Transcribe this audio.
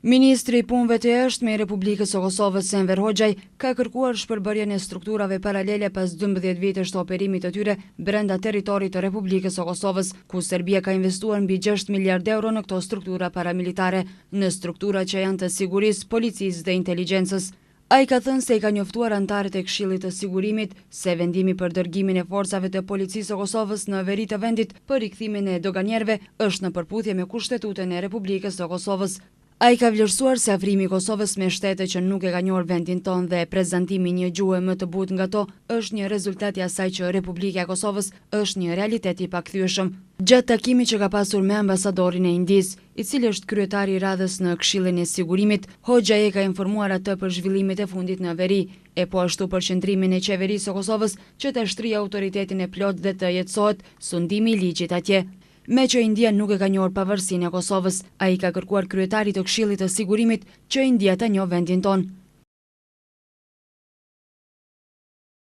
Ministri i Punëve të Jashtme i Republikës së Kosovës Enver Hoxhaj ka kërkuar shpërbërjen e strukturave paralele pas 12 vjetësh të operimit të tyre brenda territorit të Republikës së Kosovës, ku Serbia ka investuar mbi 6 miliard euro në këto struktura paramilitare, në struktura që janë të sigurisë, policisë dhe inteligjencës. Ai ka thënë se i ka njoftuar anëtarët e Këshillit të Sigurimit se vendimi për dërgimin e forcave të policisë së Kosovës në veri të vendit për rikthimin e doganierëve është në përputhje me Kushtetutën e Republikës së Kosovës. Ai ka vlerësuar se afrimi i Kosovës me shtete që nuk e ka njohur vendin tonë dhe prezantimi një gjuhë më të butë nga to është një rezultat i asaj që Republika e Kosovës është një realitet i pakthyeshëm. Gjatë takimit që ka pasur me ambasadorin e Indisë, i cili është kryetari i radhës në Këshillin e Sigurimit, Hoxhaj e ka informuar atë për zhvillimet e fundit në veri, e po ashtu për qëndrimin e qeverisë së Kosovës që të shtrijë autoritetin e plot dhe të jetësohet sundimi i ligjit atje. Me që India nuk e ka njohur pavarësinë e Kosovës, ai ka kërkuar kryetarit të Këshillit të Sigurimit që India ta njohë vendin tonë.